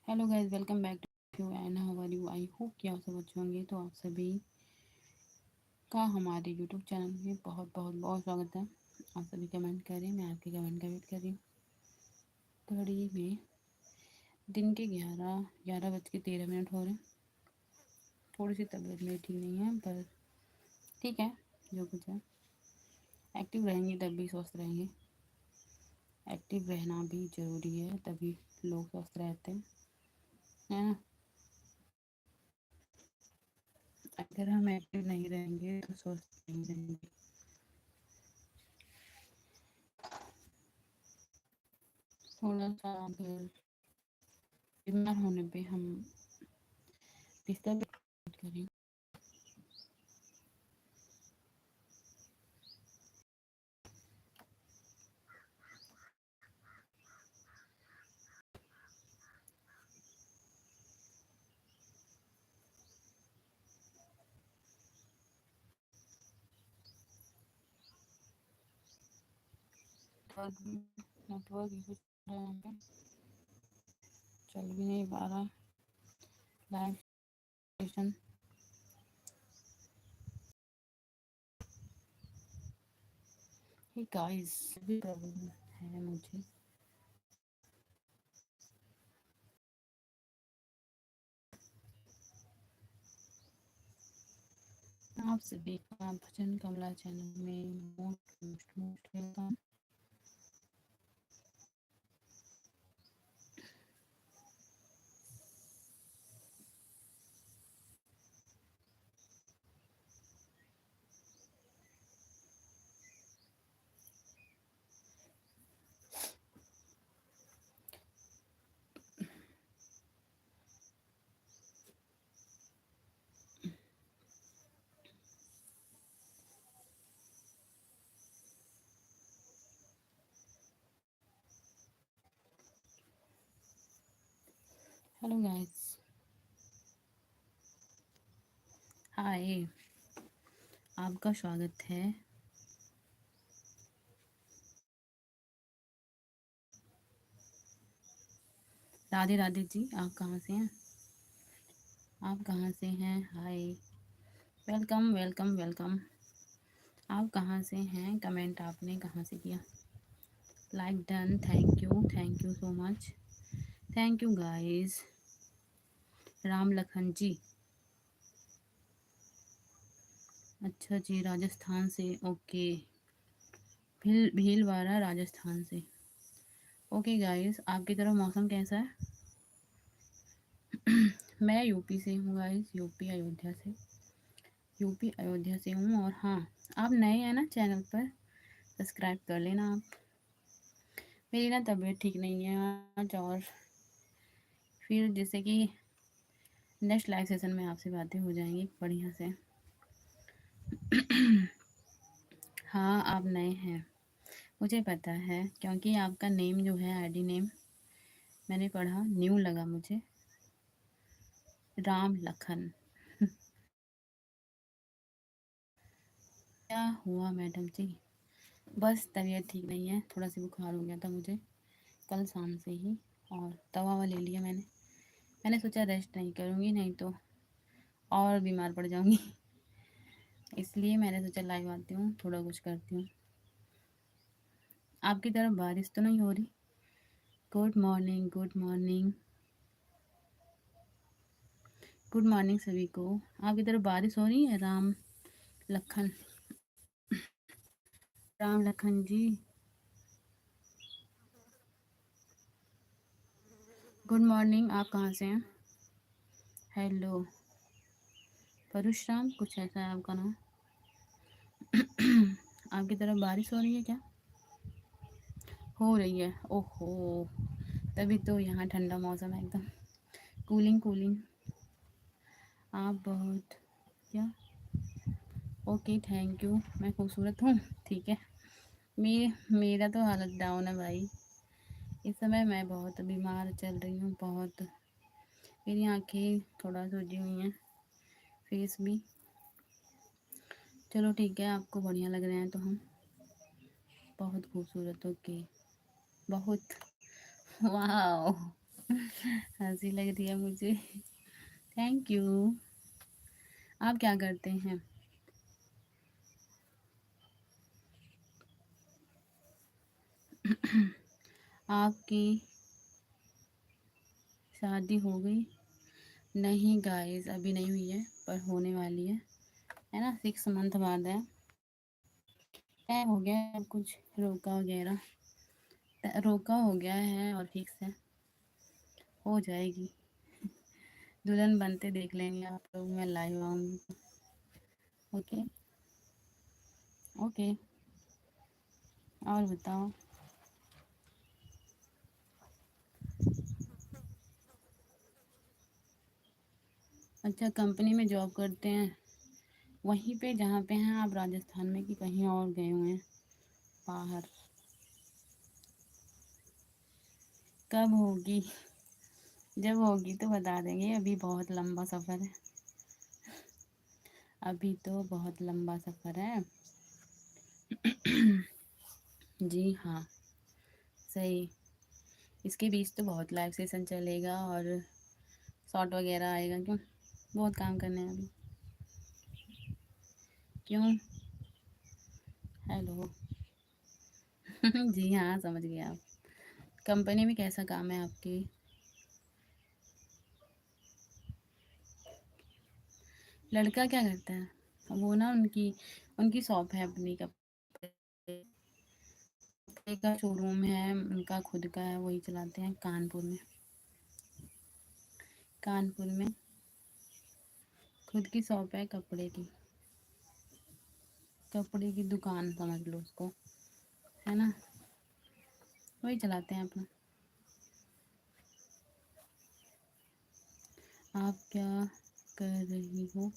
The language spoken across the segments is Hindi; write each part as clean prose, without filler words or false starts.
Hello guys, welcome back to and how are you. I hope कि आप सब अच्छे होंगे। तो आप सभी का हमारे यूट्यूब चैनल में बहुत बहुत बहुत स्वागत है। आप सभी कमेंट करें, मैं आपके कमेंट का वेट कर रही हूँ। घड़ी में दिन के 11:13 हो रहे हैं। थोड़ी सी तबीयत मेरी ठीक नहीं है, पर ठीक है, जो कुछ है। एक्टिव रहेंगे तब भी स्वस्थ रहेंगे। एक्टिव रहना भी ज़रूरी है, तभी लोग स्वस्थ रहते हैं, है ना। अगर हम एक्टिव नहीं रहेंगे तो स्वस्थ नहीं रहेंगे। थोड़ा सा अगर बीमार होने पे हम बिस्तर पे करें। नेटवर्क इशू चल रहा है, चल भी नहीं पा रहा लाइव सेशन। हे गाइस, भी प्रॉब्लम है मुझे। आप सभी का भजन कमला चैनल में most most most welcome. Hello guys, hi, आपका स्वागत है। राधे राधे जी, आप कहाँ से हैं? आप कहाँ से हैं? Hi, welcome welcome welcome. आप कहाँ से हैं? कमेंट आपने कहाँ से किया? Like done, thank you so much, thank you guys. Ram Lakhan ji, अच्छा जी, राजस्थान से, ओके। भीलवाड़ा राजस्थान से। ओके गाइस, आपकी तरफ मौसम कैसा है? मैं यूपी से हूँ गाइस, यूपी अयोध्या से हूँ। और हाँ, आप नए हैं ना चैनल पर, सब्सक्राइब कर लेना आप। मेरी ना तबीयत ठीक नहीं है आज, और फिर जैसे कि नेक्स्ट लाइव सेशन में आपसे बातें हो जाएंगी बढ़िया से। हाँ, आप नए हैं, मुझे पता है, क्योंकि आपका नेम जो है, आईडी नेम मैंने पढ़ा, न्यू लगा मुझे, राम लखन। क्या हुआ मैडम जी? बस तबीयत ठीक नहीं है, थोड़ा सी बुखार हो गया था मुझे कल शाम से ही, और दवा ववा ले लिया मैंने। मैंने सोचा रेस्ट नहीं करूँगी, नहीं तो और बीमार पड़ जाऊँगी। इसलिए मैंने सोचा लाइव आती हूँ, थोड़ा कुछ करती हूँ। आपकी तरफ बारिश तो नहीं हो रही? Good morning, good morning, good morning सभी को। आपकी तरफ बारिश हो रही है? लखन राम लखन जी, गुड मॉर्निंग। आप कहाँ से हैं? हेलो, परशुराम कुछ ऐसा है आपका नाम। आपकी तरफ बारिश हो रही है क्या? हो रही है, ओहो, तभी तो यहाँ ठंडा मौसम है एकदम, कूलिंग कूलिंग। आप बहुत क्या, ओके थैंक यू। मैं खूबसूरत हूँ, ठीक है। मेरा तो हालत डाउन है भाई। इस समय मैं बहुत बीमार चल रही हूँ, बहुत। मेरी आंखें थोड़ा सूजी हुई हैं, फेस भी। चलो ठीक है, आपको बढ़िया लग रहे हैं तो हम बहुत खूबसूरत, ओके, बहुत। वाह, हंसी लग रही है मुझे। Thank you. आप क्या करते हैं? आपकी शादी हो गई? नहीं गाइस, अभी नहीं हुई है, पर होने वाली है ना, 6 मंथ बाद है। तय हो गया है, कुछ रोका वगैरह रोका हो गया है और फिक्स है, हो जाएगी। दुल्हन बनते देख लेंगे आप लोग, मैं लाइव आऊँगी तो। ओके। ओके। और बताओ। अच्छा, कंपनी में जॉब करते हैं? वहीं पे जहाँ पे हैं आप, राजस्थान में, कि कहीं और गए हुए हैं बाहर? कब होगी? जब होगी तो बता देंगे, अभी बहुत लंबा सफ़र है। अभी तो बहुत लंबा सफ़र है। जी हाँ, सही। इसके बीच तो बहुत लाइव सेशन चलेगा और शॉट वगैरह आएगा, क्यों? बहुत काम करने हैं अभी। क्यों? हेलो। जी हाँ, समझ गए आप। कंपनी में कैसा काम है आपकी? लड़का क्या करता है? वो ना, उनकी उनकी शॉप है अपनी, कपड़े कपड़े का शोरूम है उनका, खुद का है, वही चलाते हैं कानपुर में। कानपुर में खुद की शॉप है कपड़े की। कपड़े की दुकान समझ लो उसको, है ना, वही चलाते हैं अपना। आप क्या कर रही हो?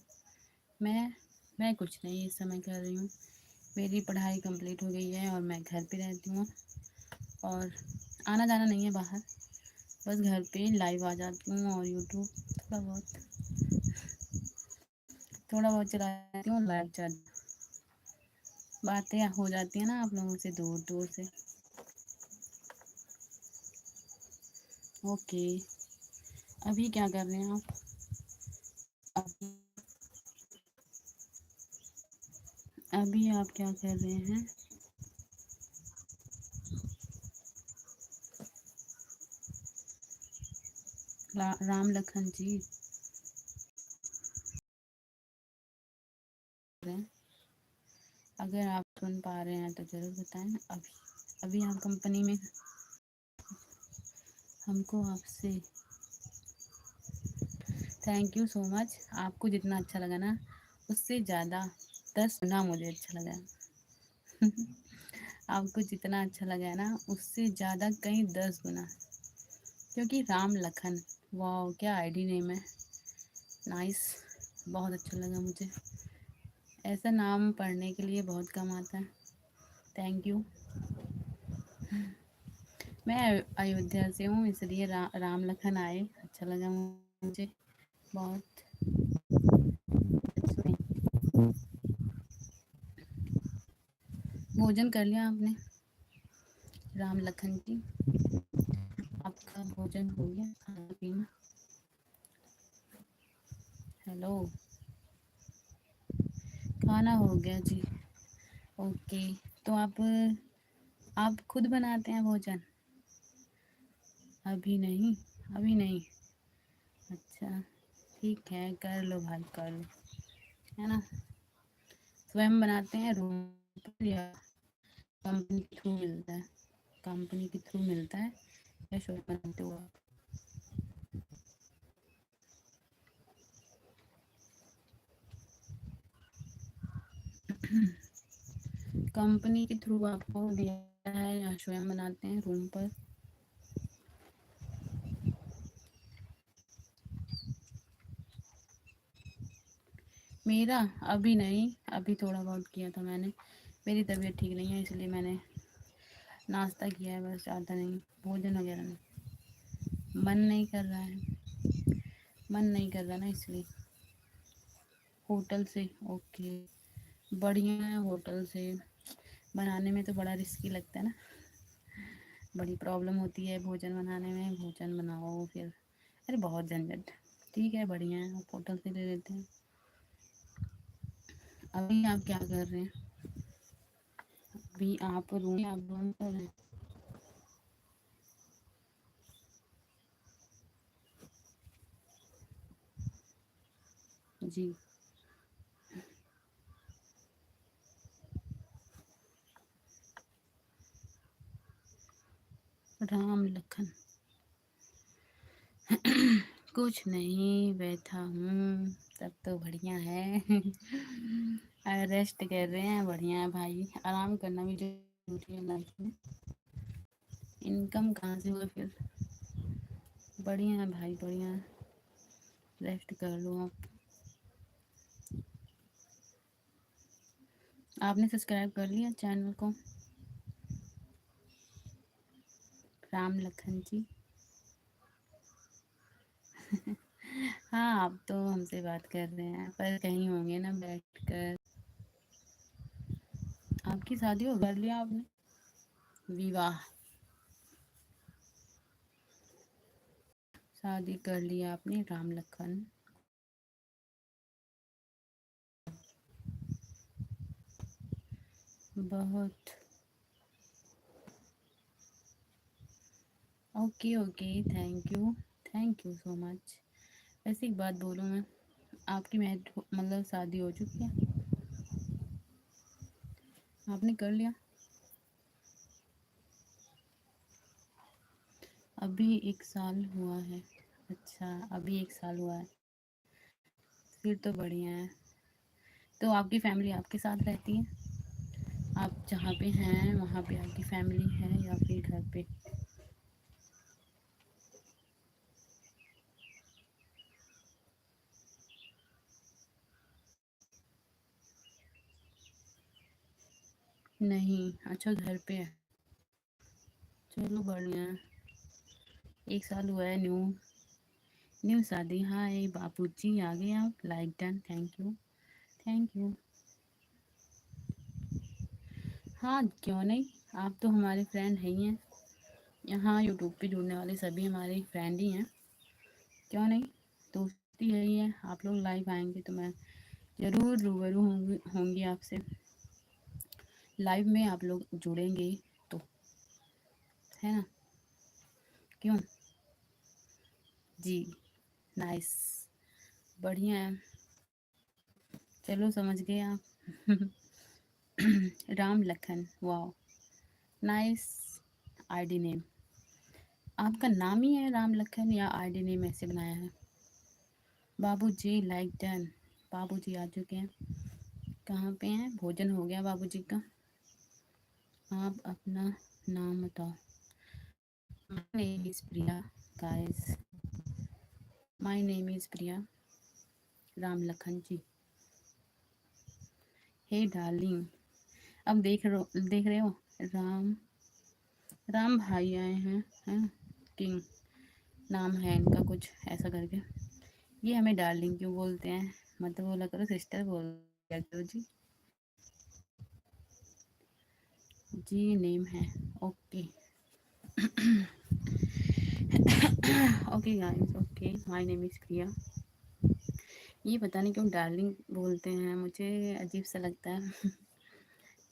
मैं मैं कुछ नहीं इस समय कर रही हूँ। मेरी पढ़ाई कंप्लीट हो गई है और मैं घर पे रहती हूँ, और आना जाना नहीं है बाहर। बस घर पे लाइव आ जाती हूँ, और यूट्यूब थोड़ा बहुत चलाती हूँ, लाइव चल बातें हो जाती हैं ना आप लोगों से, दूर दूर से। ओके। अभी क्या कर रहे हैं आप? अभी अभी आप क्या कर रहे हैं? राम लखन जी रहे हैं। अगर आप सुन पा रहे हैं तो ज़रूर बताएं। अभी अभी आप कंपनी में? हमको आपसे थैंक यू सो मच। आपको जितना अच्छा लगा ना, उससे ज़्यादा 10 गुना मुझे अच्छा लगा। आपको जितना अच्छा लगा है ना, उससे ज़्यादा कहीं 10 गुना, क्योंकि राम लखन, वाह क्या आईडी नेम है। नाइस। बहुत अच्छा लगा मुझे। ऐसा नाम पढ़ने के लिए बहुत कम आता है। Thank you. मैं अयोध्या से हूँ, इसलिए राम लखन आए, अच्छा लगा मुझे बहुत। भोजन कर लिया आपने? राम लखन जी, आपका भोजन हो गया, खाना पीना? हेलो। खाना हो गया जी। ओके। तो आप खुद बनाते हैं भोजन? अभी नहीं? अभी नहीं? अच्छा, ठीक है, कर लो भाई, कर लो, है ना। स्वयं बनाते हैं रूम पर, या कंपनी के थ्रू मिलता है? कंपनी के थ्रू मिलता है या स्वयं बनाते हो आप? कंपनी के थ्रू आपको दिया है या स्वयं बनाते हैं रूम पर? मेरा अभी नहीं, अभी थोड़ा बहुत किया था मैंने। मेरी तबीयत ठीक नहीं है, इसलिए मैंने नाश्ता किया है बस, ज़्यादा नहीं, भोजन वगैरह नहीं। मन नहीं कर रहा है, मन नहीं कर रहा ना, इसलिए। होटल से? ओके, बढ़िया है। होटल से बनाने में तो बड़ा रिस्की लगता है ना, बड़ी प्रॉब्लम होती है भोजन बनाने में, भोजन बनाओ फिर, अरे बहुत झंझट। ठीक है, बढ़िया है, आप होटल से ले लेते हैं। अभी आप क्या कर रहे हैं? अभी आप रूम पर हैं? जी। राम लखन। कुछ नहीं, बैठा हूँ। सब तो बढ़िया है। रेस्ट कर रहे हैं, बढ़िया है भाई, आराम करना भी जरूरी है लाइफ में। इनकम कहाँ से होगा फिर? बढ़िया है भाई, बढ़िया है। रेस्ट कर लो आप। आपने सब्सक्राइब कर लिया चैनल को? राम लखन जी। हाँ, आप तो हमसे बात कर रहे हैं पर कहीं होंगे ना बैठकर। आपकी शादी हो कर लिया आपने? विवाह। शादी कर लिया आपने राम लखन। बहुत। Okay okay, thank you so much. वैसे एक बात बोलूँ मैं, आपकी मैरिड मतलब शादी हो चुकी है? आपने कर लिया? अभी 1 साल हुआ है? अच्छा, अभी 1 साल हुआ है। फिर तो बढ़िया है। तो आपकी फैमिली आपके साथ रहती है? आप जहाँ पे हैं वहाँ पे आपकी फैमिली है या फिर घर पे? नहीं, अच्छा घर पे है। चलो बढ़िया है। 1 साल हुआ है, न्यू न्यू शादी। हाय बापूजी, आ गए आप? Like done, thank you. Thank you. हाँ, क्यों नहीं। आप तो हमारे फ्रेंड है ही हैं। यहाँ यूट्यूब पे जुड़ने वाले सभी हमारे फ्रेंड ही हैं। क्यों नहीं, दोस्ती है ही है। आप लोग लाइव आएंगे तो मैं ज़रूर रूबरू होंगी आपसे। लाइव में आप लोग जुड़ेंगे तो, है ना? क्यों? जी। नाइस। बढ़िया है। चलो समझ गए आप। राम लखन, वाह। Nice ID name. आपका नाम ही है राम लखन या आईडी नेम ऐसे बनाया है? बाबूजी, लाइक डन। बाबूजी आ चुके हैं। कहाँ पे हैं? भोजन हो गया बाबूजी का। आप अपना नाम बताओ। My name is Priya guys. My name is Priya. Ram Lakhan ji. Hey darling. अब देख रहे हो? राम राम भाई आए हैं किंग। नाम है इनका कुछ ऐसा करके। ये हमें डार्लिंग क्यों बोलते हैं? मत बोला करो सिस्टर, बोल दिया करो जी। जी नेम है। Okay. Okay guys, okay, my name is Priya. ये पता नहीं क्यों डार्लिंग बोलते हैं, मुझे अजीब सा लगता है।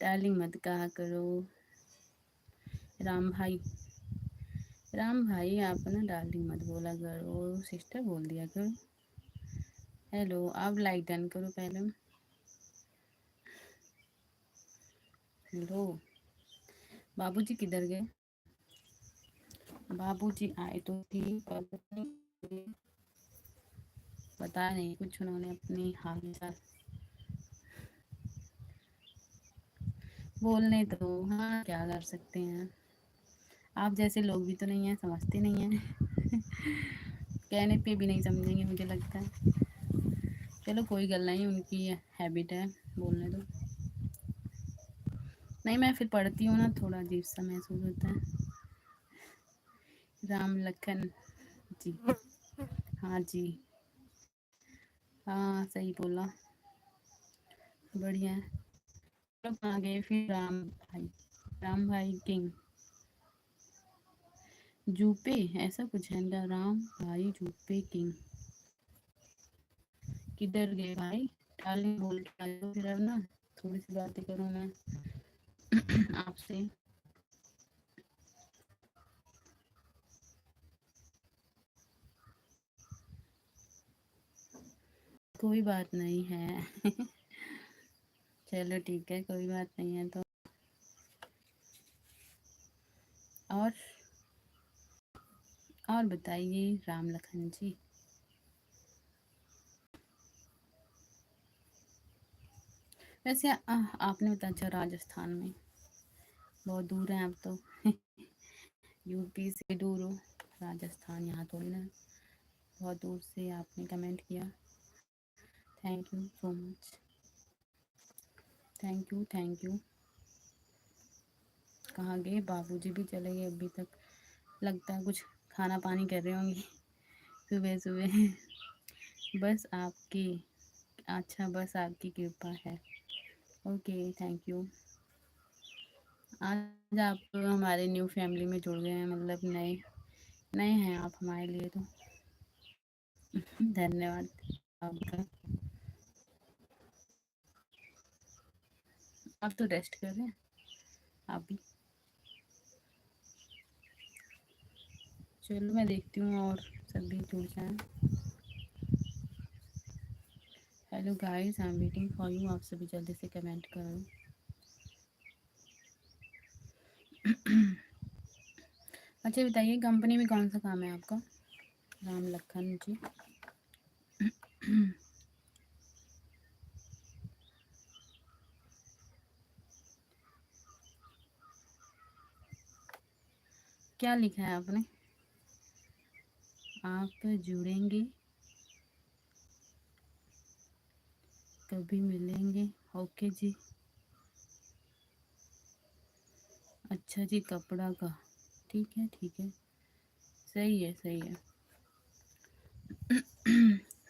डार्लिंग मत कहा करो। राम भाई, राम भाई आप ना डार्लिंग मत बोला करो, सिस्टर बोल दिया करो। हेलो, आप लाइक डन करो पहले। हेलो। बाबूजी किधर गए? बाबूजी आए तो थी पर पता नहीं कुछ उन्होंने अपनी हाल चाल बोलने तो। हाँ, क्या कर सकते हैं। आप जैसे लोग भी तो नहीं हैं, समझते नहीं हैं। कहने पे भी नहीं समझेंगे मुझे लगता है। चलो कोई गल नहीं, उनकी हैबिट है, बोलने दो। नहीं, मैं फिर पढ़ती हूँ ना, थोड़ा अजीब सा महसूस होता है। राम लखन जी। हाँ जी। हाँ, सही बोला। बढ़िया है। लोग आ गए फिर राम भाई। राम भाई किंग। जूपे ऐसा कुछ है ना, राम भाई जूपे किंग। किधर गए भाई? डार्लिंग बोल के आ जाओ फिर, अब ना थोड़ी सी बातें करूँ मैं आपसे। कोई बात नहीं है चलो ठीक है, कोई बात नहीं है तो। और और बताइए राम लखन जी। वैसे आपने बताया अच्छा राजस्थान में, बहुत दूर है आप तो यूपी से दूर हो, राजस्थान यहाँ थोड़ी ना, बहुत दूर से आपने कमेंट किया। Thank you so much, thank you thank you. कहाँ गए बाबूजी? भी चले गए अभी तक, लगता है कुछ खाना पानी कर रहे होंगे सुबह सुबह बस आपकी, अच्छा बस आपकी कृपा है। Okay thank you. आज आप हमारे न्यू फैमिली में जुड़ गए हैं, मतलब नए नए हैं आप हमारे लिए तो धन्यवाद आपका। आप तो रेस्ट कर रहे हैं आप भी। चलो मैं देखती हूँ और सभी जुड़ जाए। Hello guys, I am waiting for you. आप सभी जल्दी से कमेंट करो। अच्छा बताइए, कंपनी में कौन सा काम है आपका राम लखन जी? क्या लिखा है आपने? आप जुड़ेंगे, कभी मिलेंगे। ओके जी। अच्छा जी, कपड़ा का। ठीक है ठीक है, सही है सही है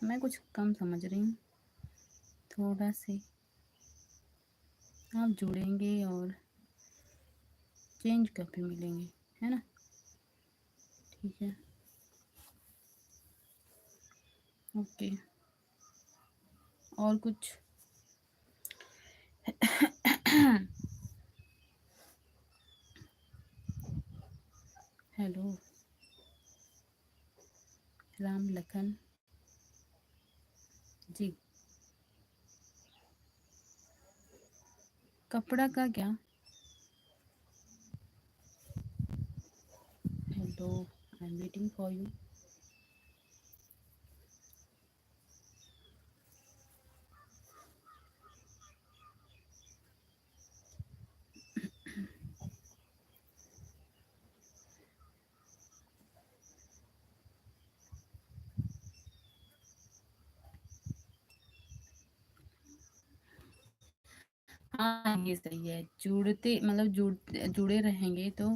मैं कुछ कम समझ रही हूँ थोड़ा से। आप जुड़ेंगे और चेंज कभी मिलेंगे, है ना? ठीक है ओके। और कुछ हेलो राम लखन जी। कपड़ा का क्या? Hello, I am waiting for you. हाँ ये सही है, जुड़ते मतलब जुड़े रहेंगे तो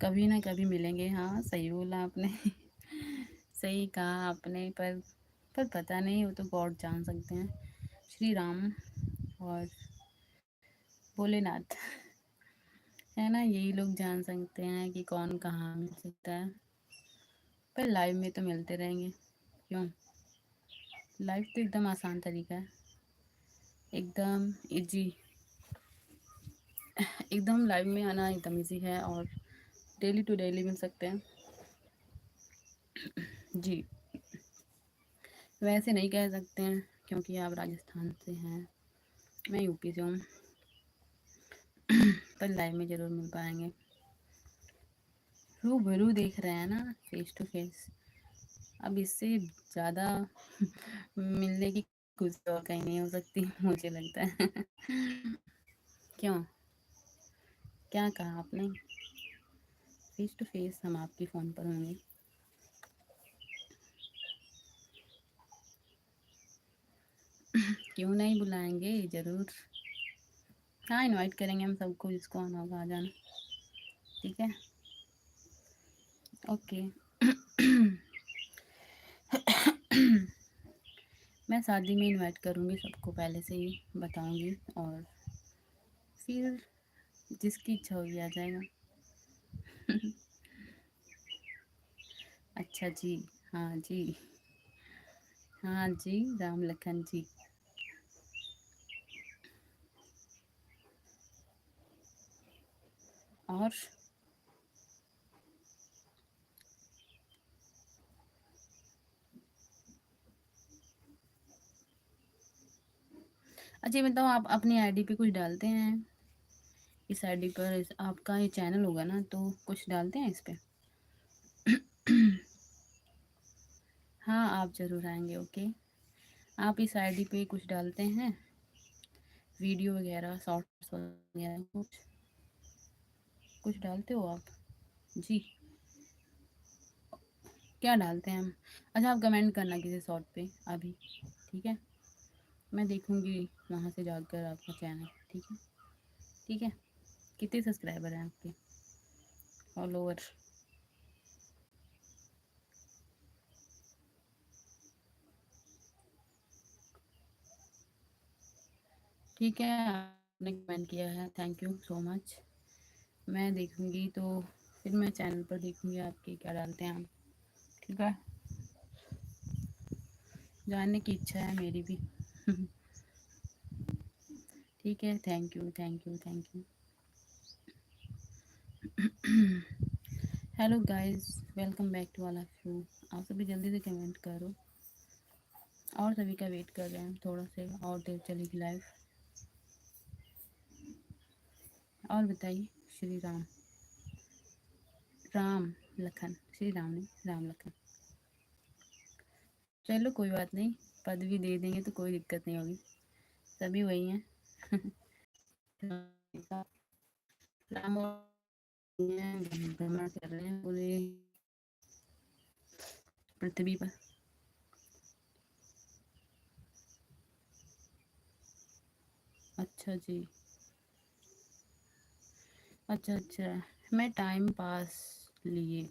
कभी ना कभी मिलेंगे। हाँ सही बोला आपने सही कहा आपने, पर पता नहीं, वो तो गॉड जान सकते हैं, श्री राम और भोलेनाथ है ना, यही लोग जान सकते हैं कि कौन कहाँ मिल सकता है। पर लाइव में तो मिलते रहेंगे, क्यों? लाइव तो एकदम आसान तरीका है, एकदम इजी, एकदम लाइव में आना एकदम इजी है, और डेली टू डेली मिल सकते हैं जी। वैसे नहीं कह सकते हैं क्योंकि आप राजस्थान से हैं, मैं यूपी से हूँ पर लाइव में ज़रूर मिल पाएंगे। रूबरू देख रहे हैं ना, फेस टू फेस। अब इससे ज़्यादा मिलने की खुशी और कहीं नहीं हो सकती मुझे लगता है क्यों? क्या कहा आपने? फेस टू फेस हम आपके फ़ोन पर होंगे। क्यों नहीं बुलाएंगे, ज़रूर। हाँ इनवाइट करेंगे हम सबको, जिसको आना होगा आ जाना। ठीक है ओके मैं शादी में इनवाइट करूँगी सबको, पहले से ही बताऊँगी, और फिर जिसकी इच्छा होगी आ जाएगा अच्छा जी। हाँ जी। हाँ जी, राम लखन जी। और अच्छा, ये बताओ, आप अपनी आईडी पे कुछ डालते हैं? इस आईडी पर आपका ये चैनल होगा ना, तो कुछ डालते हैं इस पे? हाँ, आप ज़रूर आएंगे, ओके। आप इस आईडी पे कुछ डालते हैं, वीडियो वगैरह, शॉर्ट्स वगैरह, कुछ कुछ डालते हो आप? जी। क्या डालते हैं हम? अच्छा, आप कमेंट करना किसी शॉर्ट पे अभी, ठीक है? मैं देखूंगी वहाँ से जाकर आपका चैनल, ठीक है? ठीक है। कितने सब्सक्राइबर हैं आपके, फॉलोअर? ठीक है, आपने कमेंट किया है, थैंक यू सो मच। मैं देखूंगी तो फिर मैं चैनल पर देखूंगी आपके क्या डालते हैं आप, ठीक है? जानने की इच्छा है मेरी भी। ठीक है, thank you thank you thank you. Hello guys, welcome back to all of you. आप सभी जल्दी से कमेंट करो, और सभी का वेट कर रहे हैं, थोड़ा से और देर चलेगी लाइव। और बताइए। श्री राम, राम लखन, श्री राम नहीं, राम लखन। चलो कोई बात नहीं, पदवी दे देंगे तो कोई दिक्कत नहीं होगी, सभी वही हैं। राम और भ्रमण कर रहे हैं पूरे पृथ्वी पर। अच्छा जी। अच्छा अच्छा, मैं टाइम पास लिए।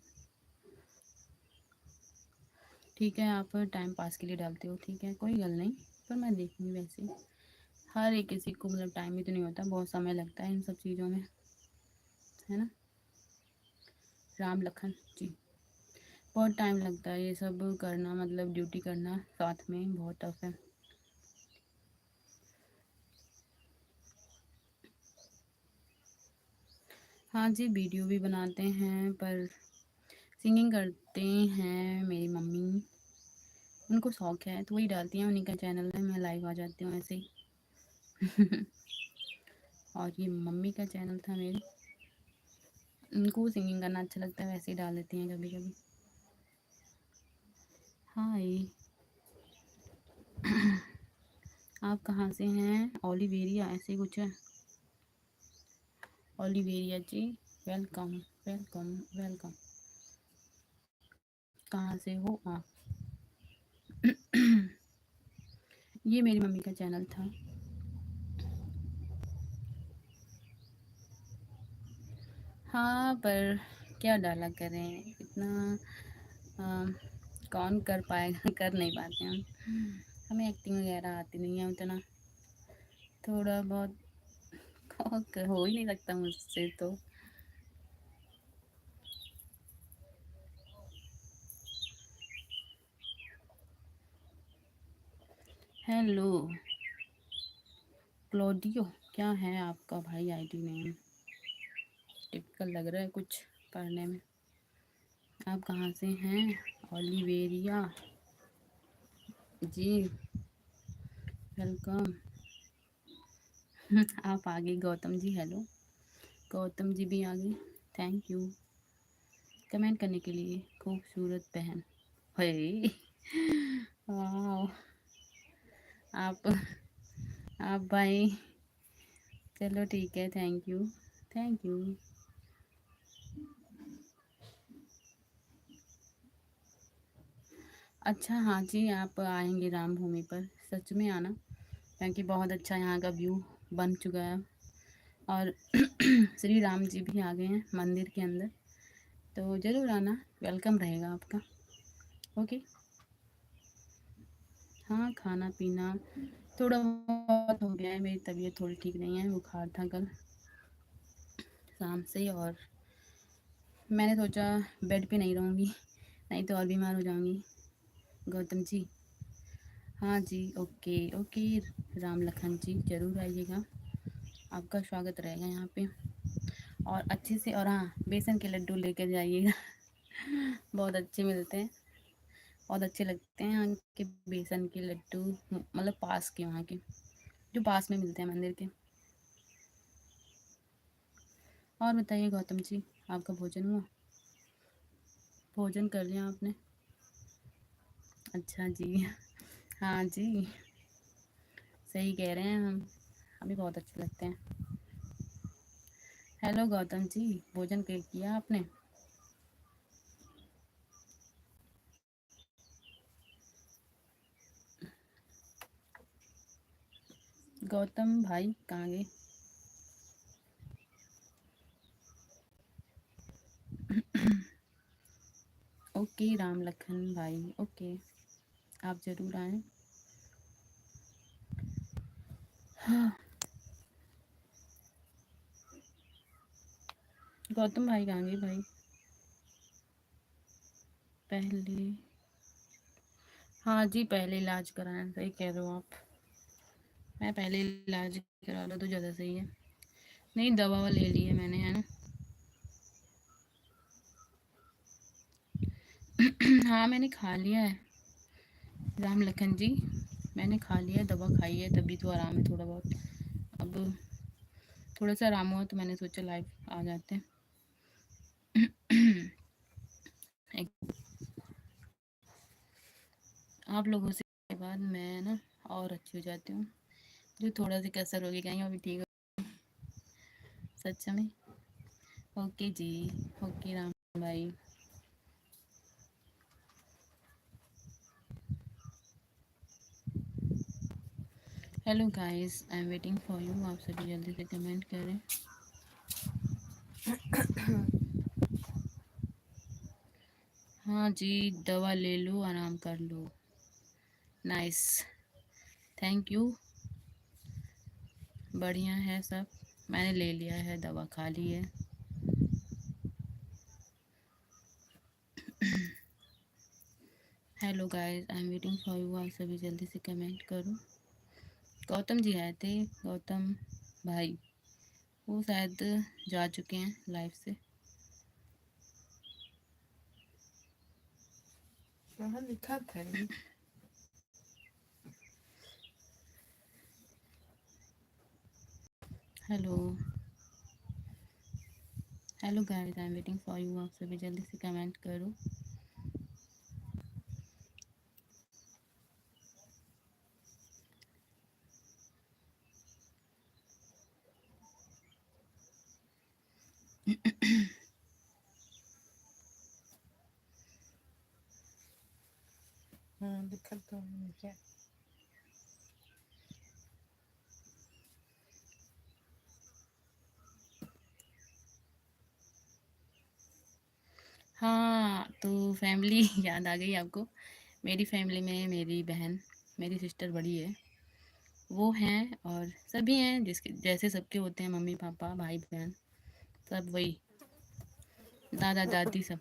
ठीक है, आप टाइम पास के लिए डालते हो, ठीक है, कोई गल नहीं। पर मैं देखूंगी वैसे, हर एक किसी को मतलब टाइम भी तो नहीं होता, बहुत समय लगता है इन सब चीज़ों में, है ना? राम लखन जी। बहुत टाइम लगता है ये सब करना, मतलब ड्यूटी करना साथ में बहुत टफ है। हाँ जी, वीडियो भी बनाते हैं, पर सिंगिंग करते हैं मेरी मम्मी, उनको शौक है तो वही डालती हैं, उन्हीं का चैनल है, मैं लाइव आ जाती हूँ ऐसे ही। और ये मम्मी का चैनल था मेरे, उनको सिंगिंग करना अच्छा लगता है, वैसे ही डाल देती हैं कभी कभी। हाँ ये। आप कहाँ से हैं? ओलिवेरिया ऐसे कुछ है। ओलिवेरिया जी, वेलकम वेलकम वेलकम। कहाँ से हो आप? ये मेरी मम्मी का चैनल था। हाँ, पर क्या डाला करें इतना, कौन कर पाएगा? कर नहीं पाते हम, हमें एक्टिंग वगैरह आती नहीं है उतना, थोड़ा बहुत हो ही नहीं सकता मुझसे तो। हेलो क्लोडियो, क्या है आपका भाई आईडी नेम? टिपिकल लग रहा है कुछ पढ़ने में। आप कहाँ से हैं? ओलिवेरिया जी, वेलकम। आप आ गए गौतम जी, हेलो। गौतम जी भी आ गए, थैंक यू कमेंट करने के लिए। खूबसूरत बहन है। वाह। आप भाई, चलो ठीक है, थैंक यू थैंक यू। अच्छा हाँ जी, आप आएंगे राम भूमि पर, सच में आना, क्योंकि बहुत अच्छा यहाँ का व्यू बन चुका है। और श्री राम जी भी आ गए हैं मंदिर के अंदर, तो ज़रूर आना, वेलकम रहेगा आपका, ओके। हाँ, खाना पीना थोड़ा बहुत हो गया है, मेरी तबीयत थोड़ी ठीक नहीं है, बुखार था कल शाम से, और मैंने सोचा बेड पे नहीं रहूँगी, नहीं तो और बीमार हो जाऊंगी। गौतम जी, हाँ जी, ओके ओके। राम लखन जी ज़रूर आइएगा, आपका स्वागत रहेगा यहाँ पे। और अच्छे से, और हाँ, बेसन के लड्डू लेकर जाइएगा। बहुत अच्छे मिलते हैं, बहुत अच्छे लगते हैं यहाँ के बेसन के लड्डू, मतलब पास के, वहाँ के जो पास में मिलते हैं मंदिर के। और बताइए गौतम जी, आपका भोजन हुआ? भोजन कर लिया आपने? अच्छा जी। हाँ जी, सही कह रहे हैं हम, हमें बहुत अच्छे लगते हैं। हेलो गौतम जी, भोजन किया आपने? गौतम भाई कहाँ गए? ओके राम लखन भाई, ओके, आप ज़रूर आएँ। हाँ, गौतम भाई कहाँ गए भाई? पहले, हाँ जी, पहले इलाज कराना, सही कह रहे हो आप। मैं पहले इलाज करा लो तो ज़्यादा सही है। नहीं, दवा ववा ले ली है मैंने, है ना। हाँ, मैंने खा लिया है राम लखन जी, मैंने खा लिया, दवा खाई है, तभी तो आराम है थोड़ा बहुत। अब थोड़ा सा आराम हुआ तो मैंने सोचा लाइव आ जाते हैं। एक- आप लोगों से के बाद मैं ना और अच्छी हो जाती हूँ, जो थोड़ा सी कसर होगी कहीं अभी ठीक हो, सच में। ओके जी, ओके राम भाई। Hello guys, I am waiting for you, आप सभी जल्दी से कमेंट करें। हाँ जी, दवा ले लो, आराम कर लो। नाइस, थैंक यू, बढ़िया है सब। मैंने ले लिया है, दवा खा ली है। Hello guys, I am waiting for you, आप सभी जल्दी से कमेंट करो। गौतम जी आए थे, गौतम भाई, वो शायद जा चुके हैं लाइफ से। कहाँ लिखा था ये? Hello, hello guys, I am waiting for you, आप सभी जल्दी से कमेंट करो। हाँ, लिखा तो है क्या? हाँ, तो फैमिली याद आ गई आपको? मेरी फैमिली में मेरी बहन, मेरी सिस्टर बड़ी है, वो हैं, और सभी हैं जिसके जैसे सबके होते हैं, मम्मी पापा भाई बहन, सब वही, दादा दादी, सब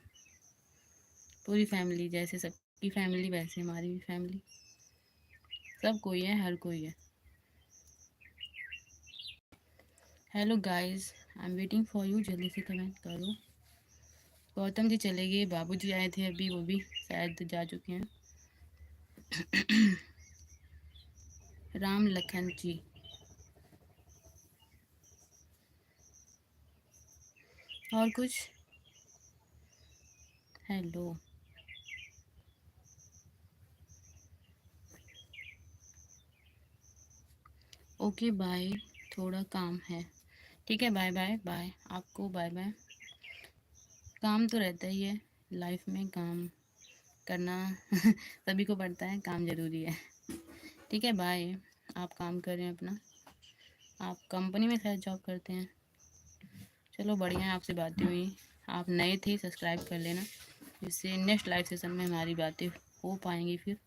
पूरी फैमिली, जैसे सबकी फैमिली वैसे हमारी भी फैमिली, सब कोई है, हर कोई है। Hello guys, I am waiting for you, जल्दी से कमेंट करो। गौतम जी चले गए, बाबूजी आए थे अभी, वो भी शायद जा चुके हैं। राम लखन जी, और कुछ? हेलो, ओके बाय, थोड़ा काम है। ठीक है, बाय बाय बाय, आपको बाय बाय। काम तो रहता ही है, लाइफ में काम करना सभी को पड़ता है, काम ज़रूरी है। ठीक है, बाय। आप काम करें अपना, आप कंपनी में शायद जॉब करते हैं। चलो बढ़िया है, आपसे बातें हुई। आप नए थे, सब्सक्राइब कर लेना, जिससे नेक्स्ट लाइव सेशन में हमारी बातें हो पाएंगी फिर,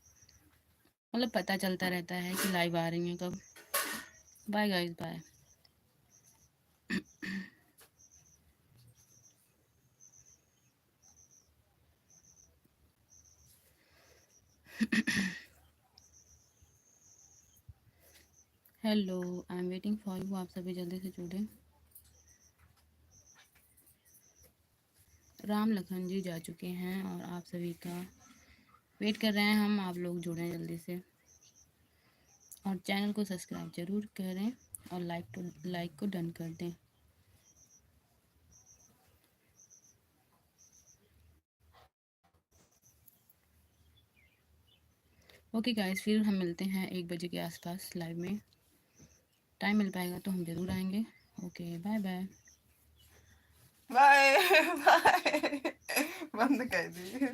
मतलब पता चलता रहता है कि लाइव आ रही हैं कब। Bye guys, bye. Hello, I am waiting for you. आप सभी जल्दी से जुड़े। राम लखन जी जा चुके हैं और आप सभी का वेट कर रहे हैं हम। आप लोग जुड़ें जल्दी से और चैनल को सब्सक्राइब जरूर करें और लाइक को डन कर दें। ओके गाइस, फिर हम मिलते हैं 1 बजे के आसपास लाइव में। टाइम मिल पाएगा तो हम ज़रूर आएंगे। Okay, bye bye. Bye bye. बंद कर दी।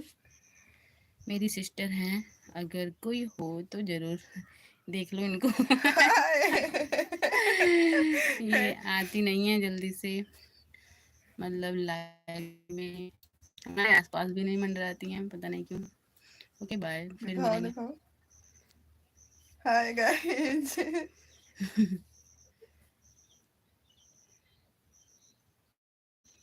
मेरी सिस्टर हैं, अगर कोई हो तो ज़रूर देख लो इनको। ये आती नहीं है जल्दी से, मतलब लाइव में हमारे आसपास भी नहीं मंडराती हैं, पता नहीं क्यों। ओके बाय, फिर दिखाओ मिलेंगे। दिखाओ। Hi guys.